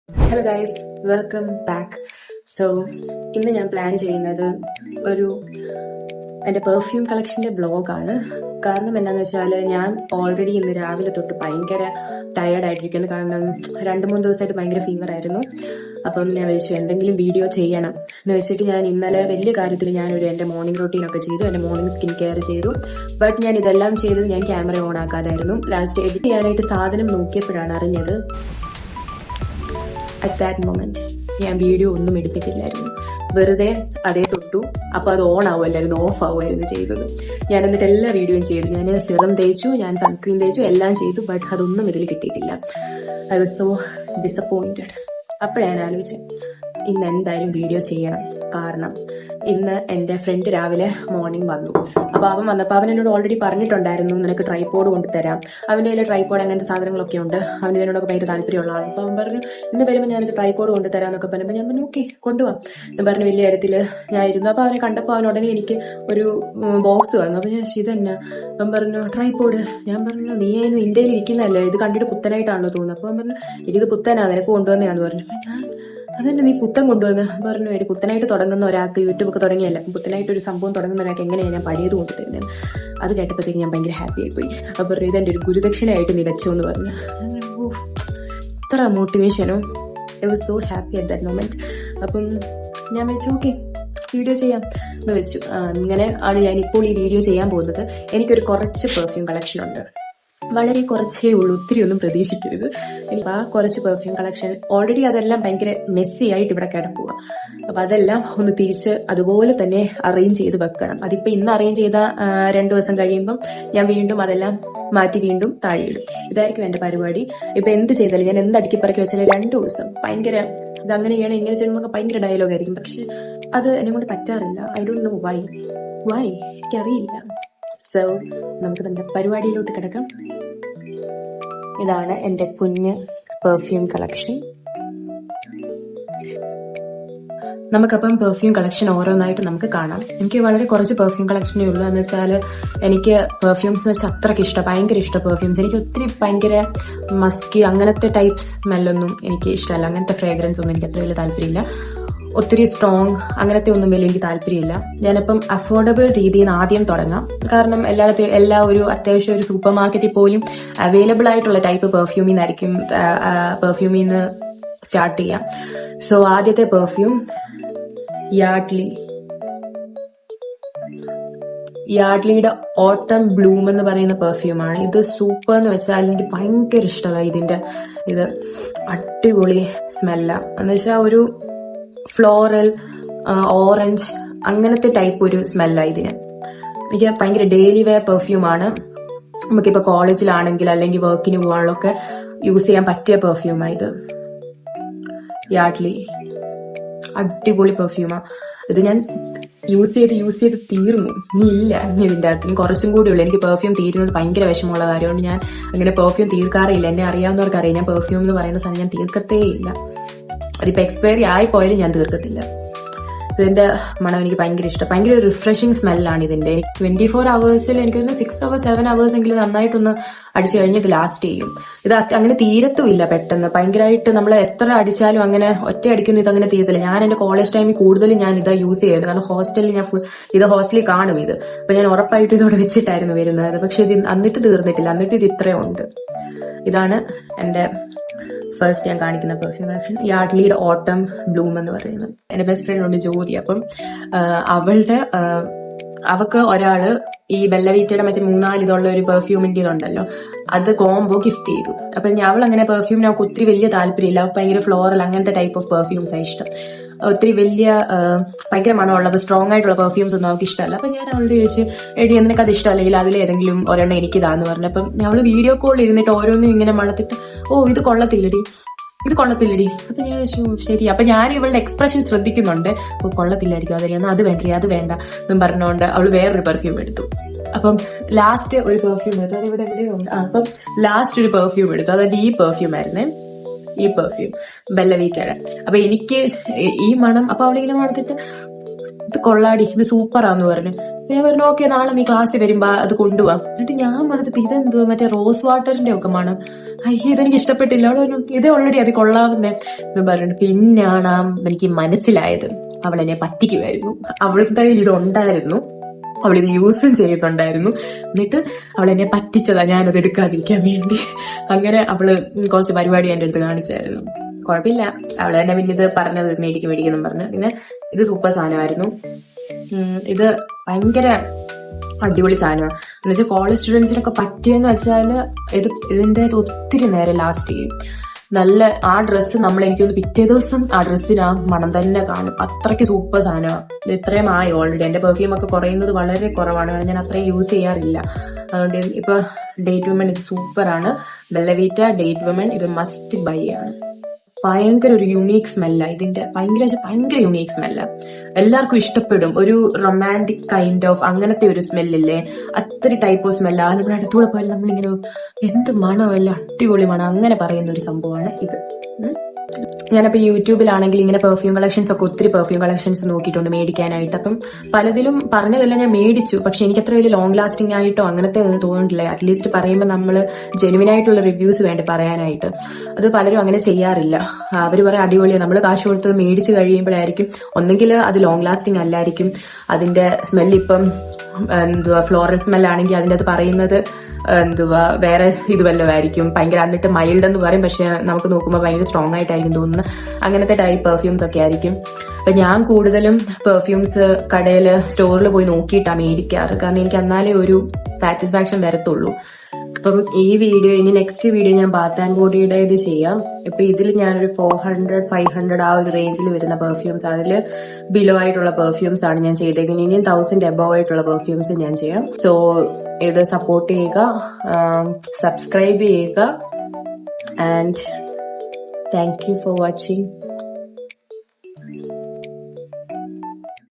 Hello guys, welcome back. So ഇന്ന് ഞാൻ plan ചെയ്യുന്നത് എൻ്റെ പെർഫ്യൂം കളക്ഷൻ്റെ ബ്ലോഗാണ്. കാരണം എന്താണെന്ന് വെച്ചാൽ ഞാൻ ഓൾറെഡി ഇന്ന് രാവിലെ തൊട്ട് ഭയങ്കര ടയേർഡായിട്ടിരിക്കുന്നു. കാരണം 2-3 ദിവസമായിട്ട് ഭയങ്കര ഫീവർ ആയിരുന്നു. അപ്പം ഞാൻ വിചാരിച്ചു എന്തെങ്കിലും വീഡിയോ ചെയ്യണം എന്ന് വെച്ചിട്ട് ഞാൻ ഇന്നലെ വലിയ കാര്യത്തിൽ എൻ്റെ മോർണിംഗ് റൊട്ടീനൊക്കെ ചെയ്തു, എൻ്റെ മോർണിംഗ് സ്കിൻ കെയർ ചെയ്തു. ബട്ട് ഞാൻ ഇതെല്ലാം ചെയ്തത് ഞാൻ ക്യാമറ ഓൺ ആക്കാതായിരുന്നു. ലാസ്റ്റ് എഡിറ്റ് ചെയ്യാനായിട്ട് സാധനം നോക്കിയപ്പോഴാണ് അറിഞ്ഞത് അറ്റ് ദാറ്റ് മൊമെന്റ് ഞാൻ വീഡിയോ ഒന്നും എടുത്തിട്ടില്ലായിരുന്നു. വെറുതെ അതേ തൊട്ടു. അപ്പോൾ അത് ഓൺ ആവുമല്ലായിരുന്നു, ഓഫ് ആവുമായിരുന്നു ചെയ്തത്. ഞാൻ എന്നിട്ട് എല്ലാ വീഡിയോയും ചെയ്തു. ഞാൻ സിറം തേച്ചു, ഞാൻ സൺസ്ക്രീൻ തേച്ചു, എല്ലാം ചെയ്തു. ബട്ട് അതൊന്നും ഇതിൽ കിട്ടിയിട്ടില്ല. I was so disappointed. അപ്പോഴാണ് ആലോചിച്ചത് ഇന്ന് എന്തായാലും വീഡിയോ ചെയ്യണം. കാരണം ഇന്ന് എൻ്റെ ഫ്രണ്ട് രാവിലെ മോർണിംഗ് വന്നു. അപ്പോൾ അവൻ വന്നപ്പോൾ അവൻ എന്നോട് ഓൾറെഡി പറഞ്ഞിട്ടുണ്ടായിരുന്നു, നിനക്ക് ട്രൈപോഡ് കൊണ്ടുതരാം. അവൻ്റെ കയ്യിൽ ട്രൈപോഡ് അങ്ങനത്തെ സാധനങ്ങളൊക്കെ ഉണ്ട്. അവൻ്റെ ഇതിനോടൊക്കെ ഭയങ്കര താല്പര്യമുള്ള ആളാണ്. അപ്പോൾ അവൻ പറഞ്ഞു ഇന്ന് വരുമ്പോൾ ഞാനൊരു ട്രൈപോഡ് കൊണ്ടുതരാം എന്നൊക്കെ പറഞ്ഞപ്പോൾ ഞാൻ പറഞ്ഞു ഓക്കെ കൊണ്ടുപോകാം എന്ന് പറഞ്ഞ് വലിയ കാര്യത്തിൽ ഞാൻ ഇരുന്നു. അപ്പോൾ അവനെ കണ്ടപ്പോൾ അവൻ ഉടനെ എനിക്ക് ഒരു ബോക്സ് വന്നു. അപ്പോൾ ഞാൻ ഇതന്നെ. അവൻ പറഞ്ഞു ട്രൈപോഡ്. ഞാൻ പറഞ്ഞു നീ അതിന് ഇന്ത്യയിൽ ഇരിക്കുന്നതല്ലേ, ഇത് കണ്ടിട്ട് പുത്തനായിട്ടാണല്ലോ തോന്നുന്നത്. അപ്പോൾ അവൻ പറഞ്ഞു എനിക്കിത് പുത്തനാണ്, നിനക്ക് കൊണ്ടുവന്നതാന്ന് പറഞ്ഞു. ഞാൻ അതന്നെ നീ പുത്തൻ കൊണ്ടുവന്ന് പറഞ്ഞു. ഒരു പുത്തനായിട്ട് തുടങ്ങുന്ന ഒരാൾക്ക് യൂട്യൂബ് ഒക്കെ തുടങ്ങിയല്ല, പുത്തനായിട്ട് ഒരു സംഭവം തുടങ്ങുന്ന ഒരാൾക്ക് എങ്ങനെയാണ് ഞാൻ പഴയത് കൊണ്ടുതരുന്നത്. അത് കേട്ടപ്പോഴത്തേക്ക് ഞാൻ ഭയങ്കര ഹാപ്പി ആയിപ്പോയി. അപ്പോൾ പറഞ്ഞു ഇതെൻ്റെ ഒരു ഗുരുദക്ഷിണയായിട്ട് നീ വെച്ചോ എന്ന് പറഞ്ഞു. ഇത്ര മോട്ടിവേഷനോ. I was so happy at that moment. അപ്പം ഞാൻ വെച്ചു ഓക്കെ വീഡിയോ ചെയ്യാം എന്ന് വെച്ചു. ഇങ്ങനെ ആണ് ഞാനിപ്പോൾ ഈ വീഡിയോ ചെയ്യാൻ പോകുന്നത്. എനിക്കൊരു കുറച്ച് പെർഫ്യൂം കളക്ഷൻ ഉണ്ട്. വളരെ കുറച്ചേ ഉള്ളൂ, ഒത്തിരി ഒന്നും പ്രതീക്ഷിക്കരുത്. എനിക്ക് ആ കുറച്ച് പെർഫ്യൂം കളക്ഷൻ ഓൾറെഡി അതെല്ലാം ഭയങ്കര മെസ്സി ആയിട്ട് ഇവിടെ കിടക്കുക. അപ്പം അതെല്ലാം ഒന്ന് തിരിച്ച് അതുപോലെ തന്നെ അറേഞ്ച് ചെയ്ത് വെക്കണം. അതിപ്പോൾ ഇന്ന് അറേഞ്ച് ചെയ്ത 2 ദിവസം കഴിയുമ്പം ഞാൻ വീണ്ടും അതെല്ലാം മാറ്റി വീണ്ടും താഴെയിടും. ഇതായിരിക്കും എൻ്റെ പരിപാടി. ഇപ്പം എന്ത് ചെയ്താലും ഞാൻ എന്ത് അടുക്കിപ്പറക്കി വെച്ചാലും 2 ദിവസം ഭയങ്കര ഇത് അങ്ങനെ ചെയ്യണം ഇങ്ങനെ ചെയ്യണമെന്നൊക്കെ ഭയങ്കര ഡയലോഗായിരിക്കും. പക്ഷെ അത് എന്നെ കൊണ്ട് പറ്റാറില്ല. ഐ ഡോണ്ട് നോ വൈ എനിക്കറിയില്ല. സോ നമുക്ക് നമ്മുടെ പരിപാടിയിലോട്ട് കിടക്കാം. ഇതാണ് എൻ്റെ കുഞ്ഞ് പെർഫ്യൂം കളക്ഷൻ. നമുക്കപ്പം പെർഫ്യൂം കളക്ഷൻ ഓരോന്നായിട്ട് നമുക്ക് കാണാം. എനിക്ക് വളരെ കുറച്ച് പെർഫ്യൂം കളക്ഷനേ ഉള്ളൂ. എന്ന് വെച്ചാൽ എനിക്ക് പെർഫ്യൂംസ് എന്ന് വെച്ചാൽ അത്രയ്ക്ക് ഇഷ്ടം, ഭയങ്കര ഇഷ്ടം പെർഫ്യൂംസ്. എനിക്ക് ഒത്തിരി ഭയങ്കര മസ്കി അങ്ങനത്തെ ടൈപ്പ് സ്മെല്ലൊന്നും എനിക്ക് ഇഷ്ടമല്ല. അങ്ങനത്തെ ഫ്രേഗ്രൻസ് ഒന്നും എനിക്ക് അത്ര വലിയ താല്പര്യമില്ല. ഒത്തിരി സ്ട്രോങ് അങ്ങനത്തെ ഒന്നും വലിയ എനിക്ക് താല്പര്യമില്ല. ഞാനിപ്പം അഫോർഡബിൾ രീതിയിൽ നിന്ന് ആദ്യം തുടങ്ങാം. കാരണം എല്ലാ ഒരു അത്യാവശ്യം ഒരു സൂപ്പർ മാർക്കറ്റിൽ പോലും അവൈലബിൾ ആയിട്ടുള്ള ടൈപ്പ് പെർഫ്യൂമിൽ നിന്നായിരിക്കും പെർഫ്യൂമിൽ നിന്ന് സ്റ്റാർട്ട് ചെയ്യാം. സോ ആദ്യത്തെ പെർഫ്യൂം യാഡ്ലിയുടെ ഓട്ടം ബ്ലൂം എന്ന് പറയുന്ന പെർഫ്യൂമാണ്. ഇത് സൂപ്പർ എന്ന് വെച്ചാൽ എനിക്ക് ഭയങ്കര ഇഷ്ടമായി. ഇത് അടിപൊളി സ്മെല്ല എന്ന് വെച്ചാൽ ഒരു ഫ്ലോറൽ ഓറഞ്ച് അങ്ങനത്തെ ടൈപ്പ് ഒരു സ്മെല്ലാണ് ഇതിന്. എനിക്ക് ഭയങ്കര ഡെയിലി വെയർ പെർഫ്യൂമാണ്. നമുക്കിപ്പോൾ കോളേജിലാണെങ്കിൽ അല്ലെങ്കിൽ വർക്കിന് പോകാനൊക്കെ യൂസ് ചെയ്യാൻ പറ്റിയ പെർഫ്യൂമാണ് ഇത്. യാഡ്ലി അടിപൊളി പെർഫ്യൂമാണ്. ഇത് ഞാൻ യൂസ് ചെയ്ത് തീർന്നു. ഇല്ല ഇതിൻ്റെ അകത്ത് കുറച്ചും കൂടി ഉള്ളു. എനിക്ക് പെർഫ്യൂം തീരുന്നത് ഭയങ്കര വിഷമമുള്ള കാര്യമുണ്ട്. ഞാൻ അങ്ങനെ പെർഫ്യൂം തീർക്കാറില്ല. എന്നെ അറിയാവുന്നവർക്ക് അറിയാം, ഞാൻ പെർഫ്യൂം എന്ന് പറയുന്ന സാധനം ഞാൻ തീർക്കത്തേ ഇല്ല. അതിപ്പോൾ എക്സ്പയറി ആയിപ്പോയാലും ഞാൻ തീർക്കത്തില്ല. ഇതിന്റെ മണം എനിക്ക് ഭയങ്കര ഇഷ്ടം. ഭയങ്കര റിഫ്രഷിങ് സ്മെല്ലാണ് ഇതിന്റെ. 24 hours എനിക്കൊന്ന് 6 hours 7 hours എങ്കിലും നന്നായിട്ടൊന്ന് അടിച്ചു കഴിഞ്ഞ് ഇത് ലാസ്റ്റ് ചെയ്യും. ഇത് അങ്ങനെ തീരത്തുമില്ല പെട്ടെന്ന്. ഭയങ്കരമായിട്ട് നമ്മൾ എത്ര അടിച്ചാലും അങ്ങനെ ഒറ്റ അടിക്കുന്നു ഇതങ്ങനെ തീരത്തില്ല. ഞാൻ എന്റെ കോളേജ് ടൈമിൽ കൂടുതലും ഞാൻ ഇതാ യൂസ് ചെയ്യുന്നത്. കാരണം ഹോസ്റ്റലിൽ ഞാൻ ഇത് ഹോസ്റ്റലിൽ കാണും ഇത്. അപ്പൊ ഞാൻ ഉറപ്പായിട്ട് ഇതോടെ വെച്ചിട്ടായിരുന്നു വരുന്നത്. പക്ഷെ ഇത് എന്നിട്ട് തീർന്നിട്ടില്ല. എന്നിട്ട് ഇത് ഇത്രയും ഉണ്ട്. ഇതാണ് എന്റെ ഫസ്റ്റ് ഞാൻ കാണിക്കുന്ന പെർഫ്യൂം കളക്ഷൻ. യാഡ്ലിയുടെ ഓട്ടം ബ്ലൂം എന്ന് പറയുന്നത്. എന്റെ ബെസ്റ്റ് ഫ്രണ്ട് ഉണ്ട് ജ്യോതി. അപ്പം അവക്ക് ഒരാള് ഈ ബെല്ലവീറ്റയുടെ മറ്റേ 3-4 ഇതുള്ള ഒരു പെർഫ്യൂമിന്റെ ഇതുണ്ടല്ലോ, അത് കോംബോ ഗിഫ്റ്റ് ചെയ്തു. അപ്പൊ അവൾ അങ്ങനെ പെർഫ്യൂമിന് അവൾക്ക് ഒത്തിരി വലിയ താല്പര്യമില്ല. അവൾക്ക് ഭയങ്കര ഫ്ലോറൽ അങ്ങനത്തെ ടൈപ്പ് ഓഫ് പെർഫ്യൂംസ് ആണ് ഇഷ്ടം. ഒത്തിരി വലിയ ഭയങ്കര മണമുള്ളത് സ്ട്രോങ് ആയിട്ടുള്ള പെർഫ്യൂംസ് ഒന്നും അവൾക്ക് ഇഷ്ടമല്ല. അപ്പൊ ഞാൻ അവളോട് ചോദിച്ചു എടി നിനക്ക് അത് ഇഷ്ടമല്ലെങ്കിൽ അതിലേതെങ്കിലും ഒരെണ്ണം എനിക്കിതാന്ന് പറഞ്ഞു. അപ്പം ഞങ്ങൾ വീഡിയോ കോൾ ഇരുന്നിട്ട് ഓരോന്നും ഇങ്ങനെ മണത്തിട്ട് ഇത് കൊള്ളത്തില്ലടി. അപ്പൊ ഞാൻ ചോദിച്ചു ശരി. അപ്പൊ ഞാൻ ഇവളുടെ എക്സ്പ്രഷൻ ശ്രദ്ധിക്കുന്നുണ്ട്. കൊള്ളത്തില്ലായിരിക്കും അതെല്ലാം, അത് വേണ്ട എന്നും പറഞ്ഞുകൊണ്ട് അവള് വേറൊരു പെർഫ്യൂം എടുത്തു. അപ്പം ലാസ്റ്റ് ഒരു പെർഫ്യൂം എടുത്തു. അത് ഇവിടെ എവിടെയോ ഉണ്ട്. അപ്പം ലാസ്റ്റ് ഒരു പെർഫ്യൂം എടുത്തു. അതായത് ഈ പെർഫ്യൂം ആയിരുന്നേ, ഈ പെർഫ്യൂം ബെല്ലവീറ്റയുടെ. അപ്പൊ എനിക്ക് ഈ മണം, അപ്പൊ അവളിങ്ങനെ മണത്തിട്ട് ഇത് കൊള്ളാടി, ഇത് സൂപ്പറാന്ന് പറഞ്ഞു. ഞാൻ പറഞ്ഞു ഓക്കെ, നാളെ നീ ക്ലാസ്സിൽ വരുമ്പോ അത് കൊണ്ടുപോവാം. എന്നിട്ട് ഞാൻ പറഞ്ഞത് ഇതെന്തോ മറ്റേ റോസ് വാട്ടറിന്റെ ഒക്കെ മണം, അയ്യോ ഇതെനിക്ക് ഇഷ്ടപ്പെട്ടില്ല. അവൾ പറഞ്ഞു ഇതേ ഓൾറെഡി അത് കൊള്ളാവുന്നേ എന്ന് പറഞ്ഞിട്ട്. പിന്നാണ് എനിക്ക് മനസ്സിലായത് അവൾ എന്നെ പറ്റിക്കുമായിരുന്നു. അവളുടെ ഇതുണ്ടായിരുന്നു, അവളിത് യൂസും ചെയ്യുന്നുണ്ടായിരുന്നു. എന്നിട്ട് അവൾ എന്നെ പറ്റിച്ചതാ ഞാനത് എടുക്കാതിരിക്കാൻ വേണ്ടി. അങ്ങനെ അവള് കുറച്ച് പരിപാടി എന്റെ അടുത്ത് കാണിച്ചായിരുന്നു. കുഴപ്പമില്ല, അവള് തന്നെ പിന്നെ ഇത് പറഞ്ഞത് മേടിക്കണം പറഞ്ഞു. പിന്നെ ഇത് സൂപ്പർ സാധനമായിരുന്നു. ഇത് ഭയങ്കര അടിപൊളി സാധനമാണ്. എന്ന് വെച്ചാൽ കോളേജ് സ്റ്റുഡൻസിനൊക്കെ പറ്റിയെന്ന് വെച്ചാൽ ഇതിന്റെ ഒത്തിരി നേരം ലാസ്റ്റ് ചെയ്യും. നല്ല ആ ഡ്രസ്സ് നമ്മൾ എനിക്കൊന്ന് പിറ്റേ ദിവസം ആ ഡ്രസ്സിന് ആ മണം തന്നെ കാണും. അത്രയ്ക്ക് സൂപ്പർ സാധനമാണ്. ഇത് ഇത്രയും ആയി ഓൾറെഡി. എന്റെ പെർഫ്യൂം ഒക്കെ കുറയുന്നത് വളരെ കുറവാണ്, ഞാൻ അത്രയും യൂസ് ചെയ്യാറില്ല. അതുകൊണ്ട് ഇപ്പൊ ഡേറ്റ് വുമൺ ഇത് സൂപ്പറാണ്. ബെല്ലവീറ്റ ഡേറ്റ് വുമൺ ഇത് മസ്റ്റ് ബൈ ആണ്. ഭയങ്കര ഒരു യുണീക്ക് സ്മെല്ല ഇതിന്റെ, ഭയങ്കര യുണീക്ക് സ്മെല്ല. എല്ലാവർക്കും ഇഷ്ടപ്പെടും. ഒരു റൊമാൻറ്റിക് കൈൻഡ് ഓഫ് അങ്ങനത്തെ ഒരു സ്മെല്ലില്ലേ, അത്രയും ടൈപ്പ് ഓഫ് സ്മെല്ല. നമ്മുടെ അടുത്തൂടെ പോയാൽ നമ്മളിങ്ങനെ എന്ത് മണമല്ല, അടിപൊളി മണം, അങ്ങനെ പറയുന്ന ഒരു സംഭവമാണ് ഇത്. ഞാനപ്പോൾ യൂട്യൂബിലാണെങ്കിൽ ഇങ്ങനെ പെർഫ്യൂം കളക്ഷൻസ് ഒക്കെ ഒത്തിരി പെർഫ്യൂം കളക്ഷൻസ് നോക്കിയിട്ടുണ്ട് മേടിക്കാനായിട്ട്. അപ്പം പലതിലും പറഞ്ഞതെല്ലാം ഞാൻ മേടിച്ചു, പക്ഷെ എനിക്ക് അത്ര വലിയ ലോങ് ലാസ്റ്റിംഗ് ആയിട്ടോ അങ്ങനത്തെ ഒന്നും തോന്നിയിട്ടില്ല. അറ്റ്ലീസ്റ്റ് പറയുമ്പോൾ നമ്മൾ ജെനുവിൻ ആയിട്ടുള്ള റിവ്യൂസ് വേണ്ടി പറയാനായിട്ട്. അത് പലരും അങ്ങനെ ചെയ്യാറില്ല. അവർ പറയാം അടിപൊളിയാണ്, നമ്മൾ കാശ് കൊടുത്തത് മേടിച്ച് കഴിയുമ്പോഴായിരിക്കും ഒന്നെങ്കിൽ അത് ലോങ് ലാസ്റ്റിംഗ് അല്ലായിരിക്കും, അതിന്റെ സ്മെല്ല് ഇപ്പം ഫ്ലോറൽ സ്മെല്ലാണെങ്കിൽ അതിൻ്റെ അത് പറയുന്നത് വേറെ ഇത് വല്ലതും ആയിരിക്കും, ഭയങ്കര എന്നിട്ട് മൈൽഡ് എന്ന് പറയും, പക്ഷെ നമുക്ക് നോക്കുമ്പോൾ ഭയങ്കര സ്ട്രോങ് ആയിട്ടായിരിക്കും തോന്നുന്നത്. അങ്ങനത്തെ ടൈപ്പ് പെർഫ്യൂംസ് ഒക്കെ ആയിരിക്കും. അപ്പൊ ഞാൻ കൂടുതലും പെർഫ്യൂംസ് കടയിൽ സ്റ്റോറിൽ പോയി നോക്കിയിട്ടാണ് മേടിക്കാറ്, കാരണം എനിക്ക് എന്നാലേ ഒരു സാറ്റിസ്ഫാക്ഷൻ വരത്തുള്ളൂ. അപ്പം ഈ വീഡിയോ ഇനി നെക്സ്റ്റ് വീഡിയോ ഞാൻ ബാത്ത് ആൻഡ് ബോഡിയുടെ ഇത് ചെയ്യാം. ഇപ്പൊ ഇതിൽ ഞാനൊരു 400-500 ആ ഒരു റേഞ്ചിൽ വരുന്ന പെർഫ്യൂംസ്, അതിൽ ബിലോ ആയിട്ടുള്ള പെർഫ്യൂംസ് ആണ് ഞാൻ ചെയ്തേക്കുന്നത്. ഇനിയും 1000 എബവ് ആയിട്ടുള്ള പെർഫ്യൂംസ് ഞാൻ ചെയ്യാം. സോ ഇത് സപ്പോർട്ട് ചെയ്യുക, സബ്സ്ക്രൈബ് ചെയ്യുക, and thank you for watching.